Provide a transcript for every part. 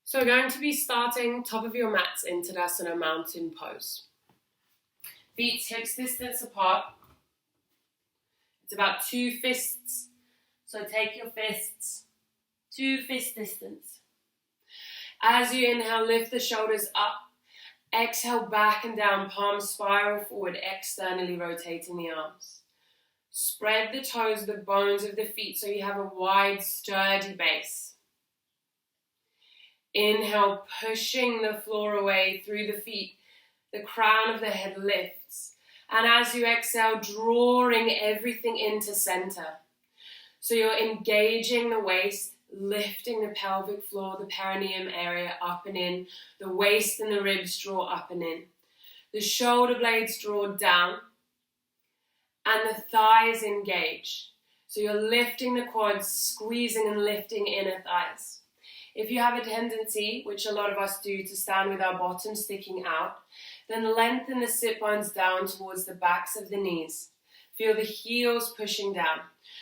So we're going to be starting top of your mats in Tadasana mountain pose. Feet hips distance apart. It's about 2 fists. So take your fists, 2 fist distance. As you inhale, lift the shoulders up. Exhale, back and down, palms spiral forward, externally rotating the arms. Spread the toes, the bones of the feet, so you have a wide, sturdy base. Inhale, pushing the floor away through the feet. The crown of the head lifts. And as you exhale, drawing everything into center. So you're engaging the waist, lifting the pelvic floor, the perineum area up and in. The waist and the ribs draw up and in. The shoulder blades draw down. And the thighs engage. So you're lifting the quads, squeezing and lifting inner thighs. If you have a tendency, which a lot of us do, to stand with our bottom sticking out, then lengthen the sit bones down towards the backs of the knees. Feel the heels pushing down.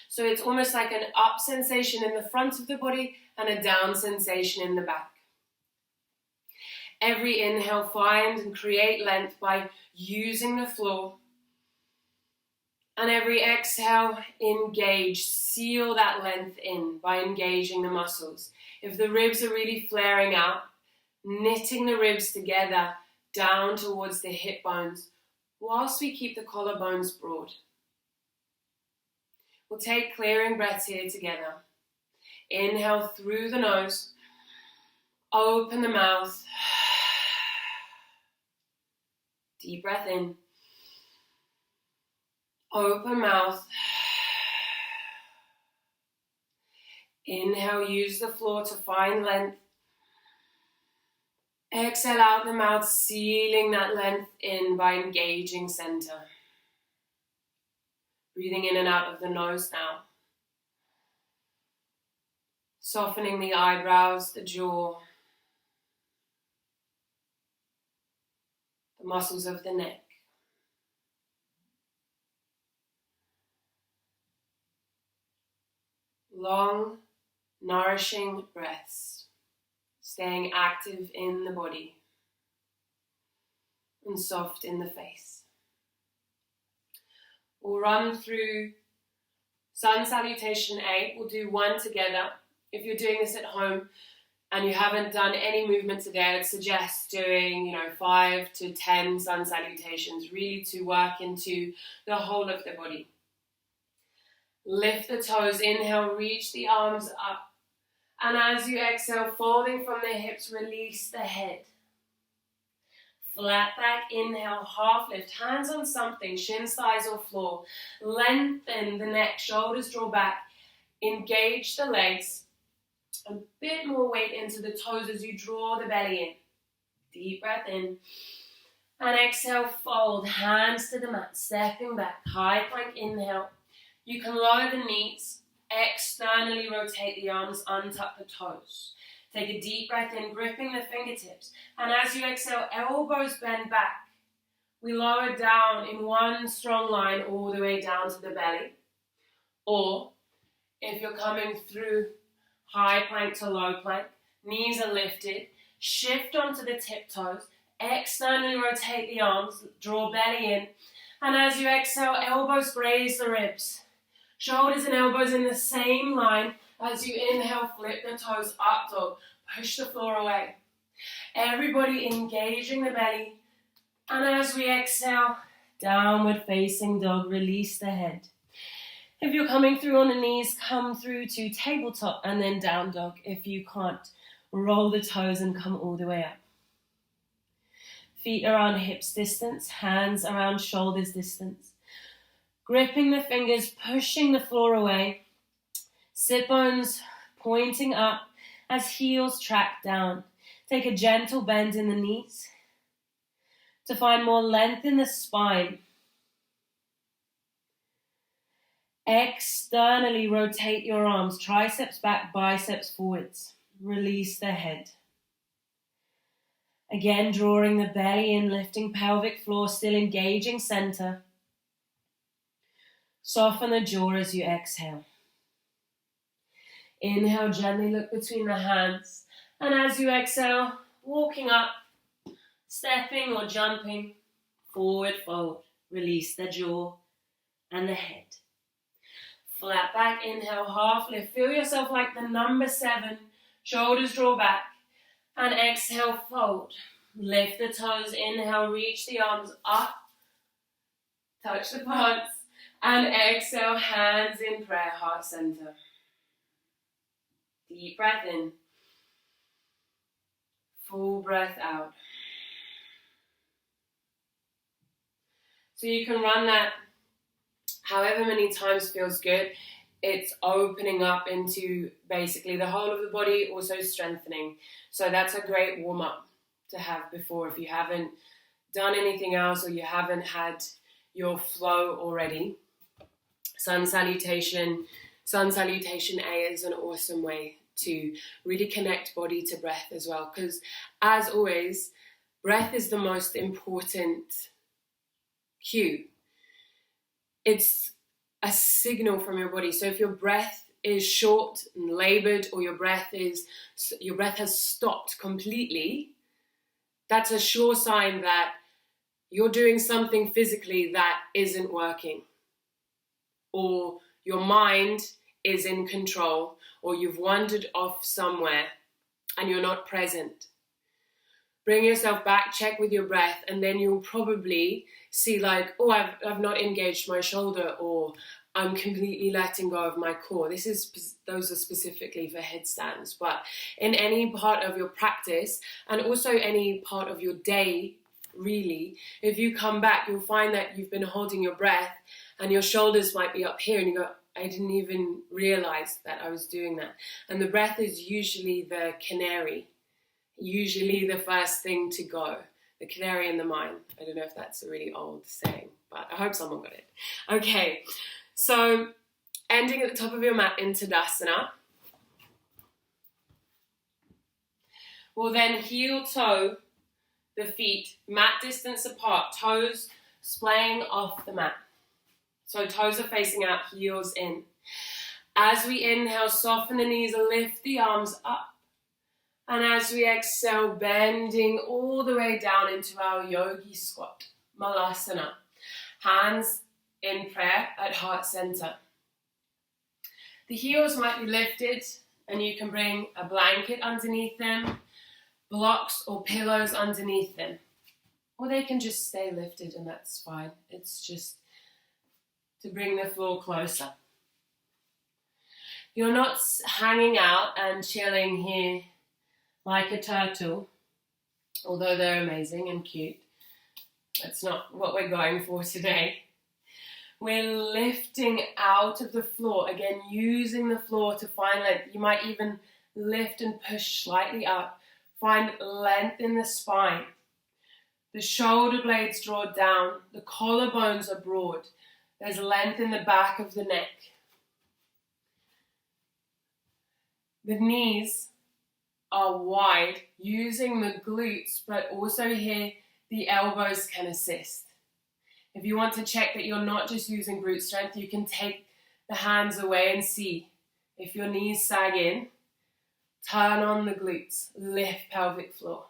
So it's almost like an up sensation in the front of the body and a down sensation in the back. Every inhale, find and create length by using the floor. And every exhale, engage, seal that length in by engaging the muscles. If the ribs are really flaring out, knitting the ribs together down towards the hip bones, whilst we keep the collarbones broad. We'll take clearing breaths here together. Inhale through the nose, open the mouth, deep breath in. Open mouth. Inhale, use the floor to find length. Exhale out the mouth, sealing that length in by engaging center. Breathing in and out of the nose now. Softening the eyebrows, the jaw, the muscles of the neck. Long, nourishing breaths, staying active in the body and soft in the face. We'll run through Sun Salutation A. We'll do one together. If you're doing this at home and you haven't done any movement today, I'd suggest doing 5 to 10 Sun Salutations, really to work into the whole of the body. Lift the toes, inhale, reach the arms up. And as you exhale, folding from the hips, release the head. Flat back, inhale, half lift, hands on something, shins, thighs or floor. Lengthen the neck, shoulders draw back. Engage the legs. A bit more weight into the toes as you draw the belly in. Deep breath in. And exhale, fold, hands to the mat, stepping back, high plank, inhale. You can lower the knees, externally rotate the arms, untuck the toes. Take a deep breath in, gripping the fingertips. And as you exhale, elbows bend back. We lower down in one strong line all the way down to the belly. Or, if you're coming through high plank to low plank, knees are lifted, shift onto the tiptoes, externally rotate the arms, draw belly in. And as you exhale, elbows graze the ribs. Shoulders and elbows in the same line. As you inhale, flip the toes, up dog, push the floor away. Everybody engaging the belly. And as we exhale, downward facing dog, release the head. If you're coming through on the knees, come through to tabletop and then down dog. If you can't, roll the toes and come all the way up. Feet around hips distance, hands around shoulders distance. Gripping the fingers, pushing the floor away. Sit bones pointing up as heels track down. Take a gentle bend in the knees to find more length in the spine. Externally rotate your arms, triceps back, biceps forwards. Release the head. Again, drawing the belly in, lifting pelvic floor, still engaging center. Soften the jaw as you exhale. Inhale, gently look between the hands. And as you exhale, walking up, stepping or jumping, forward fold. Release the jaw and the head. Flat back, inhale, half lift. Feel yourself like the number 7. Shoulders draw back. And exhale, fold. Lift the toes, inhale, reach the arms up. Touch the palms. And exhale, hands in prayer, heart center. Deep breath in. Full breath out. So you can run that however many times feels good. It's opening up into basically the whole of the body, also strengthening. So that's a great warm-up to have before if you haven't done anything else or you haven't had your flow already. Sun Salutation A is an awesome way to really connect body to breath as well, because as always, breath is the most important cue. It's a signal from your body. So if your breath is short and labored, or your breath has stopped completely, that's a sure sign that you're doing something physically that isn't working, or your mind is in control, or you've wandered off somewhere and you're not present. Bring yourself back, check with your breath, and then you'll probably see like, oh, I've not engaged my shoulder, or I'm completely letting go of my core. Those are specifically for headstands, but in any part of your practice and also any part of your day, really, if you come back, you'll find that you've been holding your breath and your shoulders might be up here and you go, I didn't even realize that I was doing that. And the breath is usually the canary, usually the first thing to go, the canary in the mine. I don't know if that's a really old saying, but I hope someone got it. Okay, so ending at the top of your mat in Tadasana. We'll then heel toe the feet mat distance apart, toes splaying off the mat. So toes are facing out, heels in. As we inhale, soften the knees, lift the arms up. And as we exhale, bending all the way down into our yogi squat, malasana. Hands in prayer at heart center. The heels might be lifted and you can bring a blanket underneath them, blocks or pillows underneath them. Or they can just stay lifted and that's fine. It's just to bring the floor closer. You're not hanging out and chilling here like a turtle, although they're amazing and cute. That's not what we're going for today. We're lifting out of the floor, again, using the floor to find length. You might even lift and push slightly up. Find length in the spine. The shoulder blades draw down. The collarbones are broad. There's length in the back of the neck. The knees are wide, using the glutes, but also here the elbows can assist. If you want to check that you're not just using glute strength, you can take the hands away and see if your knees sag in. Turn on the glutes, lift pelvic floor.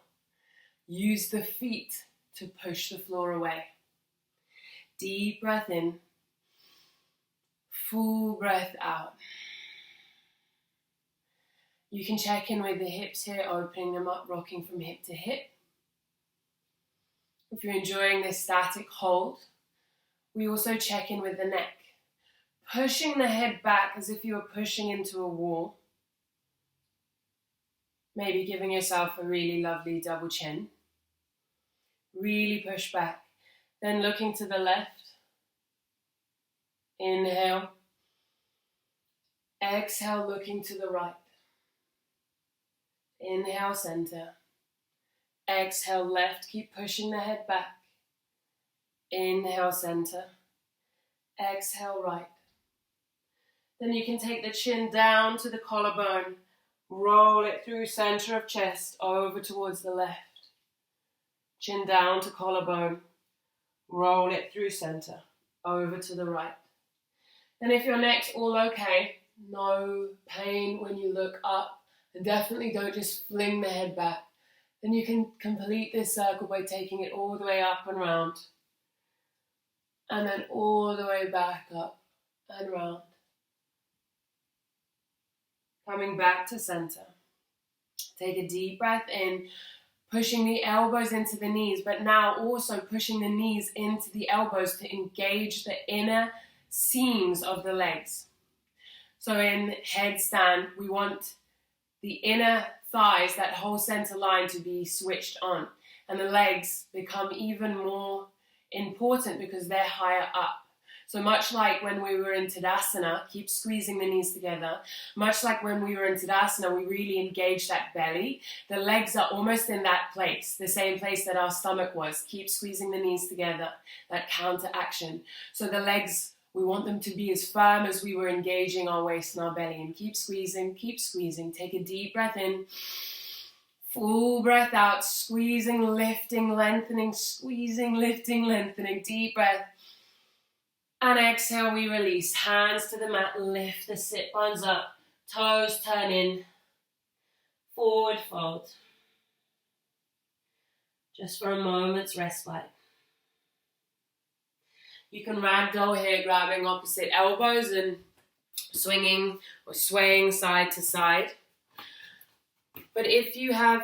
Use the feet to push the floor away. Deep breath in, full breath out. You can check in with the hips here, opening them up, rocking from hip to hip. If you're enjoying this static hold, we also check in with the neck. Pushing the head back as if you were pushing into a wall. Maybe giving yourself a really lovely double chin. Really push back. Then looking to the left. Inhale. Exhale, looking to the right. Inhale, center. Exhale, left. Keep pushing the head back. Inhale, center. Exhale, right. Then you can take the chin down to the collarbone. Roll it through center of chest over towards the left. Chin down to collarbone. Roll it through center over to the right. And if your neck's all okay, no pain when you look up And definitely don't just fling the head back. Then you can complete this circle by taking it all the way up and round. And then all the way back up and round. Coming back to center. Take a deep breath in, pushing the elbows into the knees, but now also pushing the knees into the elbows to engage the inner seams of the legs. So in headstand, we want the inner thighs, that whole center line, to be switched on. And the legs become even more important because they're higher up. So much like when we were in Tadasana, keep squeezing the knees together. Much like when we were in Tadasana, we really engage that belly. The legs are almost in that place, the same place that our stomach was. Keep squeezing the knees together, that counter action. So the legs, we want them to be as firm as we were engaging our waist and our belly. And keep squeezing, keep squeezing. Take a deep breath in. Full breath out, squeezing, lifting, lengthening, squeezing, lifting, lengthening. Deep breath. And exhale, we release. Hands to the mat, lift the sit bones up. Toes turn in. Forward fold. Just for a moment's respite. You can ragdoll here, grabbing opposite elbows and swinging or swaying side to side. But if you have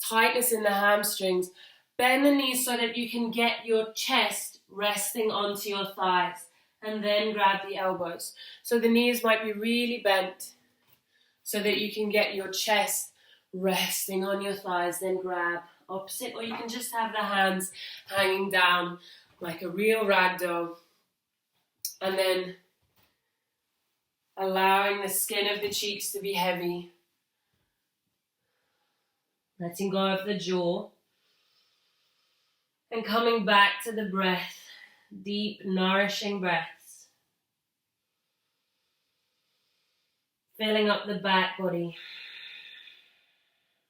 tightness in the hamstrings, bend the knees so that you can get your chest resting onto your thighs, and then grab the elbows. So the knees might be really bent so that you can get your chest resting on your thighs, then grab opposite, or you can just have the hands hanging down like a real ragdoll, and then allowing the skin of the cheeks to be heavy, letting go of the jaw. And coming back to the breath, deep, nourishing breaths. Filling up the back body.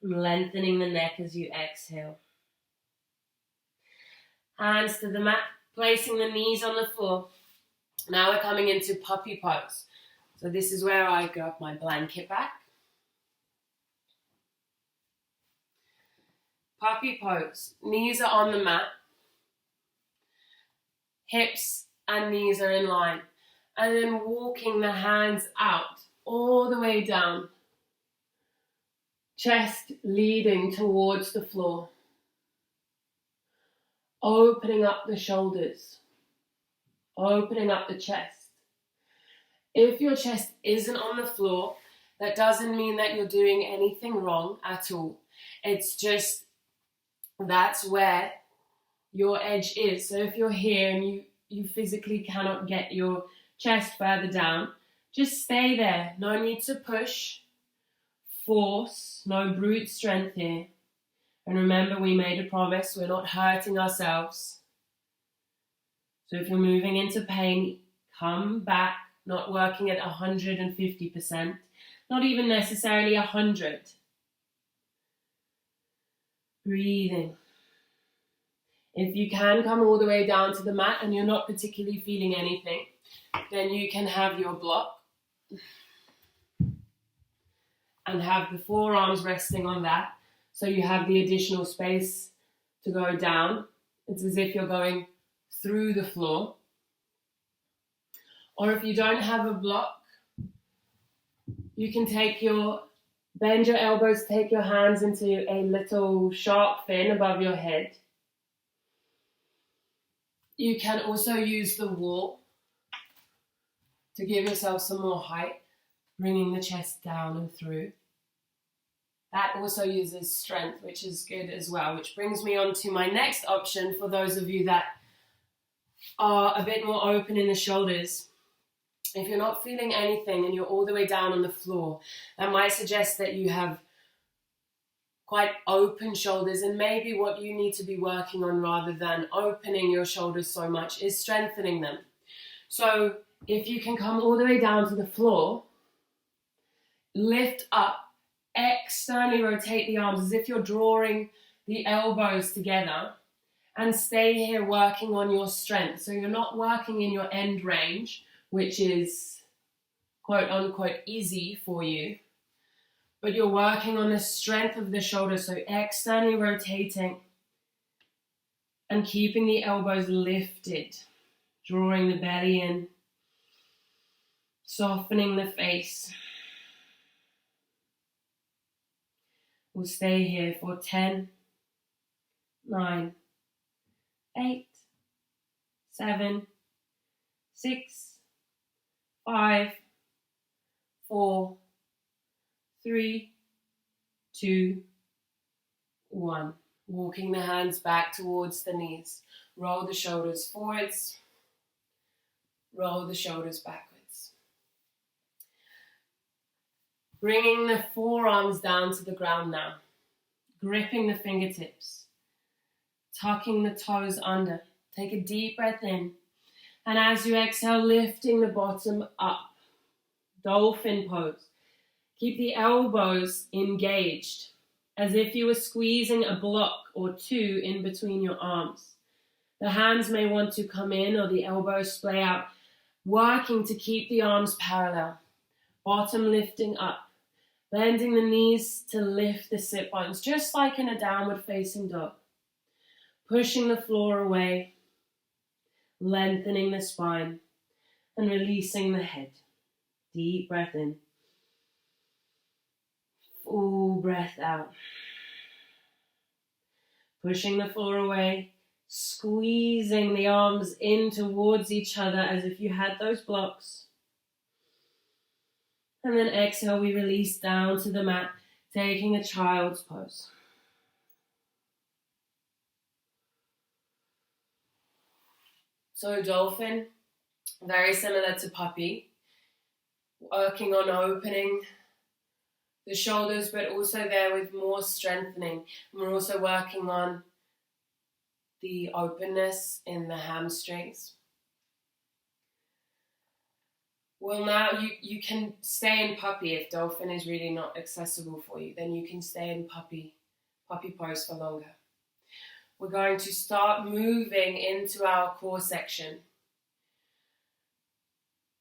Lengthening the neck as you exhale. Hands to the mat, placing the knees on the floor. Now we're coming into puppy pose. So this is where I grab my blanket back. Puppy pose. Knees are on the mat. Hips and knees are in line. And then walking the hands out all the way down. Chest leading towards the floor. Opening up the shoulders. Opening up the chest. If your chest isn't on the floor, that doesn't mean that you're doing anything wrong at all. It's just that's where your edge is. So if you're here and you physically cannot get your chest further down, just stay there. No need to push, force, no brute strength here. And remember, we made a promise, we're not hurting ourselves. So if you're moving into pain, come back, not working at 150%, not even necessarily 100. Breathing. If you can come all the way down to the mat and you're not particularly feeling anything, then you can have your block and have the forearms resting on that, so you have the additional space to go down. It's as if you're going through the floor. Or if you don't have a block, you can bend your elbows, take your hands into a little shark fin above your head. You can also use the wall to give yourself some more height, bringing the chest down and through. That also uses strength, which is good as well, which brings me on to my next option for those of you that are a bit more open in the shoulders. If you're not feeling anything and you're all the way down on the floor, that might suggest that you have quite open shoulders, and maybe what you need to be working on, rather than opening your shoulders so much, is strengthening them. So if you can come all the way down to the floor, lift up, externally rotate the arms as if you're drawing the elbows together, and stay here working on your strength. So you're not working in your end range, which is quote unquote easy for you, but you're working on the strength of the shoulders, so externally rotating and keeping the elbows lifted, drawing the belly in, softening the face. We'll stay here for 10, 9, 8, 7, 6, 5, 4, 3, 2, 1. Walking the hands back towards the knees. Roll the shoulders forwards. Roll the shoulders backwards. Bringing the forearms down to the ground now. Gripping the fingertips. Tucking the toes under. Take a deep breath in. And as you exhale, lifting the bottom up. Dolphin pose. Keep the elbows engaged, as if you were squeezing a block or two in between your arms. The hands may want to come in or the elbows splay out, working to keep the arms parallel. Bottom lifting up, bending the knees to lift the sit bones, just like in a downward facing dog. Pushing the floor away, lengthening the spine, and releasing the head. Deep breath in. Full breath out. Pushing the floor away, squeezing the arms in towards each other as if you had those blocks. And then exhale, we release down to the mat, taking a child's pose. So dolphin, very similar to puppy, working on opening the shoulders, but also there with more strengthening. And we're also working on the openness in the hamstrings. Well, now you can stay in puppy if dolphin is really not accessible for you. Then you can stay in puppy pose for longer. We're going to start moving into our core section.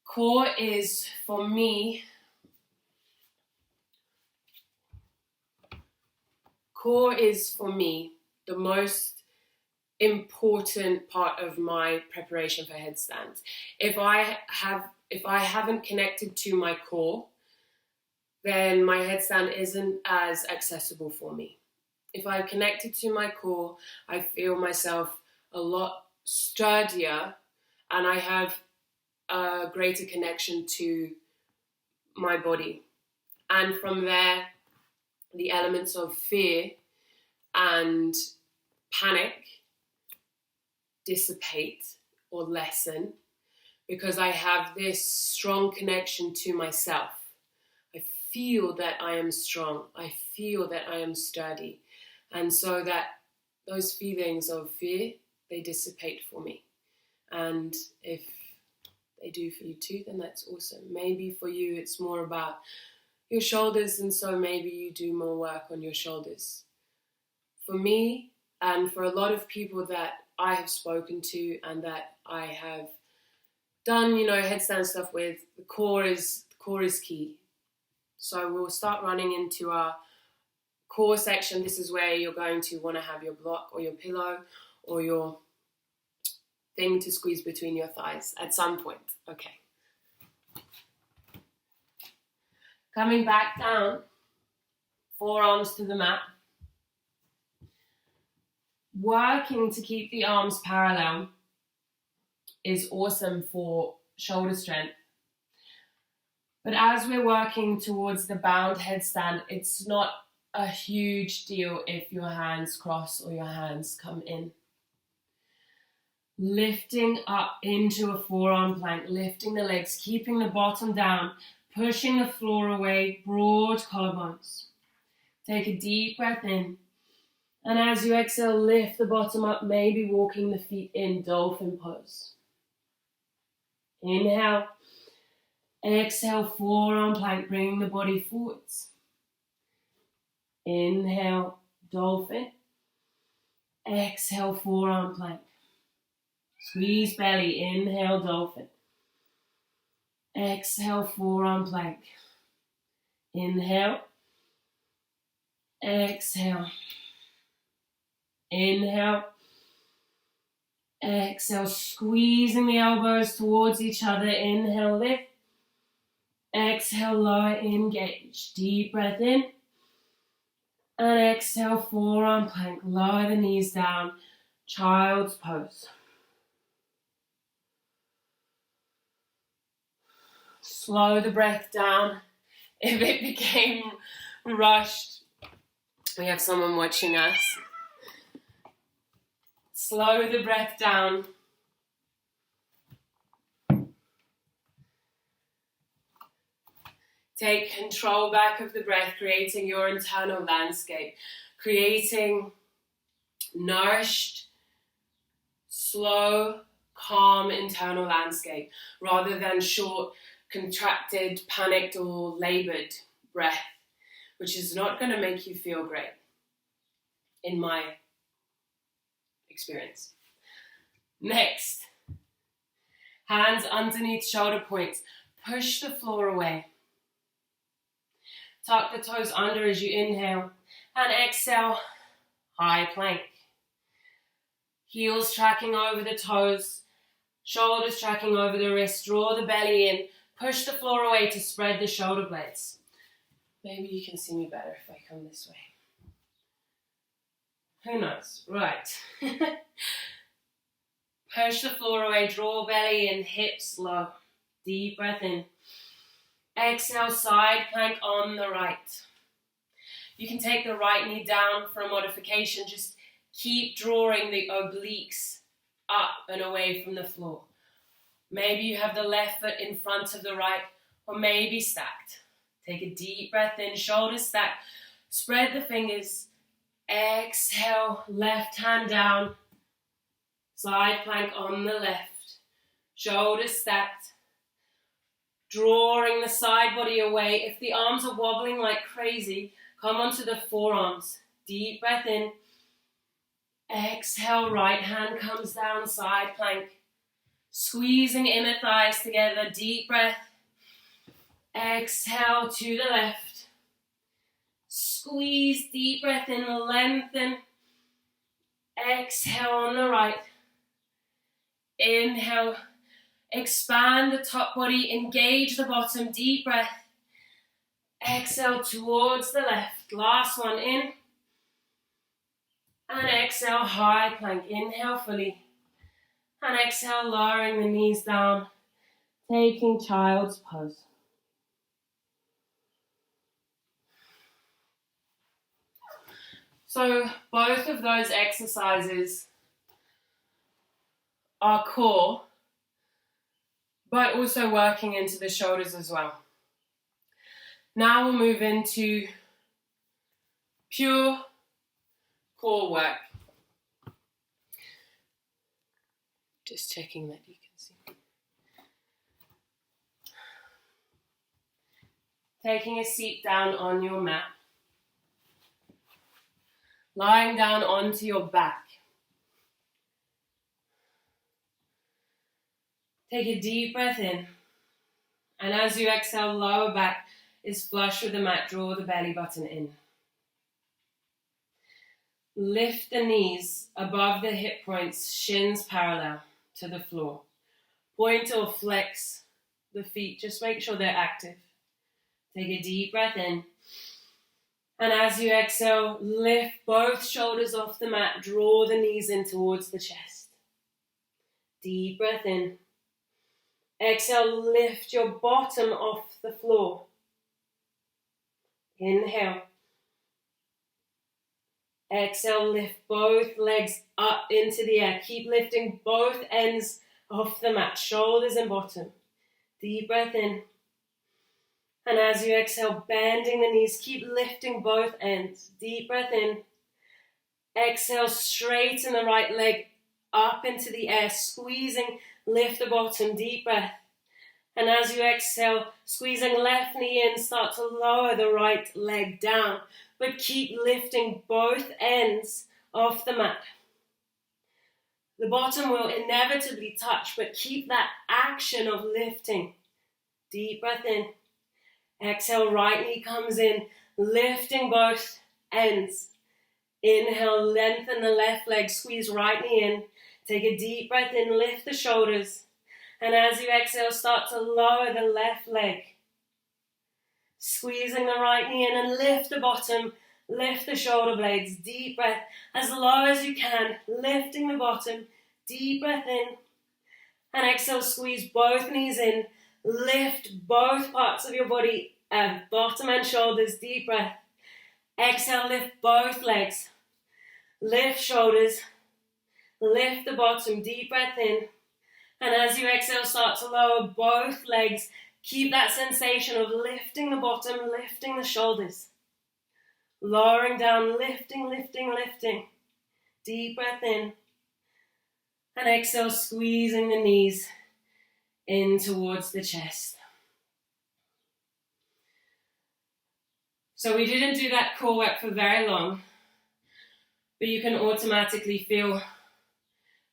Core is, for me, the most important part of my preparation for headstands. If I haven't connected to my core, then my headstand isn't as accessible for me. If I've connected to my core, I feel myself a lot sturdier and I have a greater connection to my body. And from there, the elements of fear and panic dissipate or lessen because I have this strong connection to myself. I feel that I am strong. I feel that I am sturdy. And so that those feelings of fear, they dissipate for me. And if they do for you too, then that's awesome. Maybe for you it's more about your shoulders, and so maybe you do more work on your shoulders. For me, and for a lot of people that I have spoken to and that I have done, headstand stuff with, the core is key. So we'll start running into our core section. This is where you're going to want to have your block or your pillow or your thing to squeeze between your thighs at some point. Okay. Coming back down, forearms to the mat. Working to keep the arms parallel is awesome for shoulder strength. But as we're working towards the bound headstand, it's not a huge deal if your hands cross or your hands come in. Lifting up into a forearm plank, lifting the legs, keeping the bottom down, pushing the floor away, broad collarbones. Take a deep breath in. And as you exhale, lift the bottom up, maybe walking the feet in, dolphin pose. Inhale. Exhale, forearm plank, bringing the body forwards. Inhale, dolphin. Exhale, forearm plank. Squeeze belly, inhale, dolphin. Exhale, forearm plank. Inhale. Exhale. Inhale. Exhale, squeezing the elbows towards each other. Inhale, lift. Exhale, lower, engage. Deep breath in. And exhale, forearm plank. Lower the knees down. Child's pose. Slow the breath down. If it became rushed, we have someone watching us. Slow the breath down. Take control back of the breath, creating your internal landscape, creating nourished, slow, calm internal landscape, rather than short, contracted, panicked, or labored breath, which is not going to make you feel great, in my experience. Next, hands underneath shoulder points. Push the floor away. Tuck the toes under as you inhale and exhale, high plank. Heels tracking over the toes, shoulders tracking over the wrists. Draw the belly in. Push the floor away to spread the shoulder blades. Maybe you can see me better if I come this way. Who knows? Right. Push the floor away, draw belly in, hips low. Deep breath in. Exhale, side plank on the right. You can take the right knee down for a modification. Just keep drawing the obliques up and away from the floor. Maybe you have the left foot in front of the right, or maybe stacked. Take a deep breath in, shoulders stacked. Spread the fingers. Exhale, left hand down. Side plank on the left. Shoulders stacked. Drawing the side body away. If the arms are wobbling like crazy, come onto the forearms. Deep breath in. Exhale, right hand comes down, side plank. Squeezing inner thighs together. Deep breath. Exhale to the left. Squeeze, deep breath in, lengthen. Exhale on the right. Inhale. Expand the top body, engage the bottom, deep breath. Exhale towards the left. Last one, in. And exhale, high plank. Inhale fully. And exhale, lowering the knees down. Taking child's pose. So both of those exercises are core, but also working into the shoulders as well. Now we'll move into pure core work. Just checking that you can see. Taking a seat down on your mat. Lying down onto your back. Take a deep breath in. And as you exhale, lower back is flush with the mat. Draw the belly button in. Lift the knees above the hip points, shins parallel to the floor. Point or flex the feet. Just make sure they're active. Take a deep breath in. And as you exhale, lift both shoulders off the mat. Draw the knees in towards the chest. Deep breath in. Exhale, lift your bottom off the floor. Inhale. Exhale, lift both legs up into the air. Keep lifting both ends off the mat, shoulders and bottom. Deep breath in. And as you exhale, bending the knees, keep lifting both ends. Deep breath in. Exhale, straighten the right leg up into the air, squeezing, lift the bottom, deep breath. And as you exhale, squeezing left knee in, start to lower the right leg down, but keep lifting both ends off the mat. The bottom will inevitably touch, but keep that action of lifting. Deep breath in. Exhale, right knee comes in, lifting both ends. Inhale, lengthen the left leg, squeeze right knee in. Take a deep breath in, lift the shoulders. And as you exhale, start to lower the left leg. Squeezing the right knee in and lift the bottom, lift the shoulder blades. Deep breath, as low as you can, lifting the bottom. Deep breath in. And exhale, squeeze both knees in. Lift both parts of your body, bottom and shoulders. Deep breath. Exhale, lift both legs. Lift shoulders. Lift the bottom. Deep breath in. And as you exhale, start to lower both legs. Keep that sensation of lifting the bottom, lifting the shoulders. Lowering down, lifting, lifting, lifting. Deep breath in. And exhale, squeezing the knees in towards the chest. So we didn't do that core work for very long, but you can automatically feel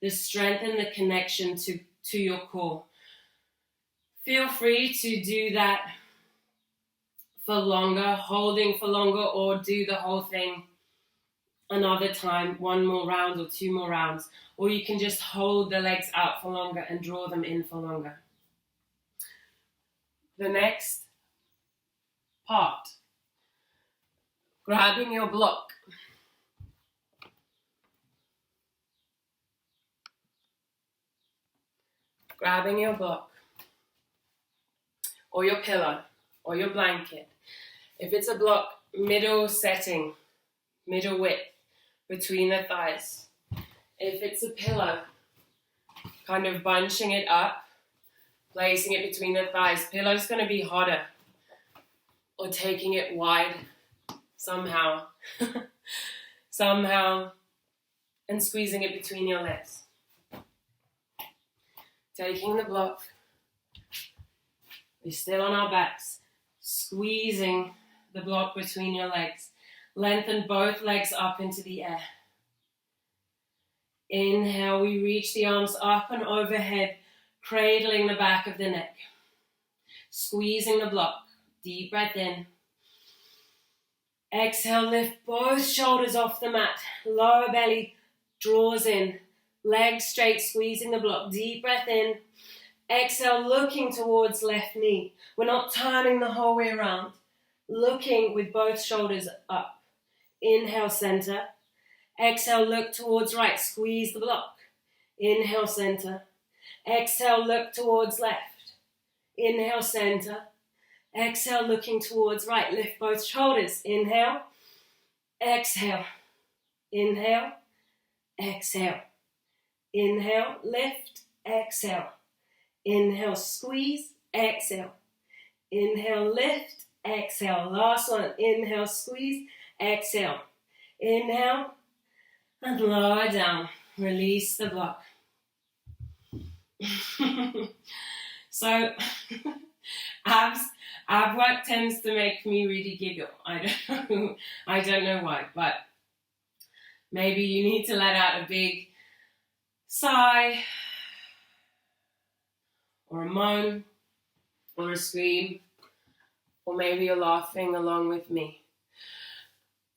the strength and the connection to your core. Feel free to do that for longer, holding for longer, or do the whole thing another time, one more round or two more rounds. Or you can just hold the legs out for longer and draw them in for longer. The next part, grabbing your block. Grabbing your block, or your pillow, or your blanket. If it's a block, middle setting, middle width between the thighs. If it's a pillow, kind of bunching it up, placing it between the thighs. Pillow's going to be harder, or taking it wide somehow, and squeezing it between your legs. Taking the block, we're still on our backs, squeezing the block between your legs. Lengthen both legs up into the air. Inhale, we reach the arms up and overhead, cradling the back of the neck. Squeezing the block. Deep breath in. Exhale, lift both shoulders off the mat. Lower belly draws in. Legs straight, squeezing the block. Deep breath in. Exhale, looking towards left knee. We're not turning the whole way around. Looking with both shoulders up. Inhale, center. Exhale, look towards right. Squeeze the block. Inhale, center. Exhale, look towards left. Inhale, center. Exhale, looking towards right. Lift both shoulders. Inhale. Exhale. Inhale. Exhale. Inhale, lift, exhale. Inhale, squeeze, exhale. Inhale, lift, exhale. Last one. Inhale, squeeze, exhale. Inhale, and lower down. Release the block. So, ab work tends to make me really giggle. I don't know why, but maybe you need to let out a big sigh, or a moan, or a scream, or maybe you're laughing along with me.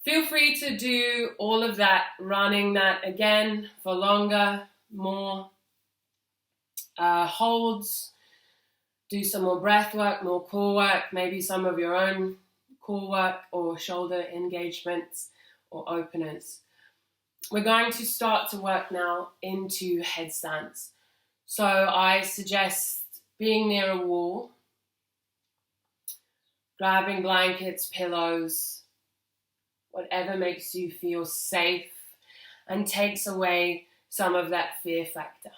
Feel free to do all of that, running that again for longer, more holds, do some more breath work, more core work, maybe some of your own core work or shoulder engagements or openers. We're going to start to work now into headstands. So I suggest being near a wall, grabbing blankets, pillows, whatever makes you feel safe and takes away some of that fear factor.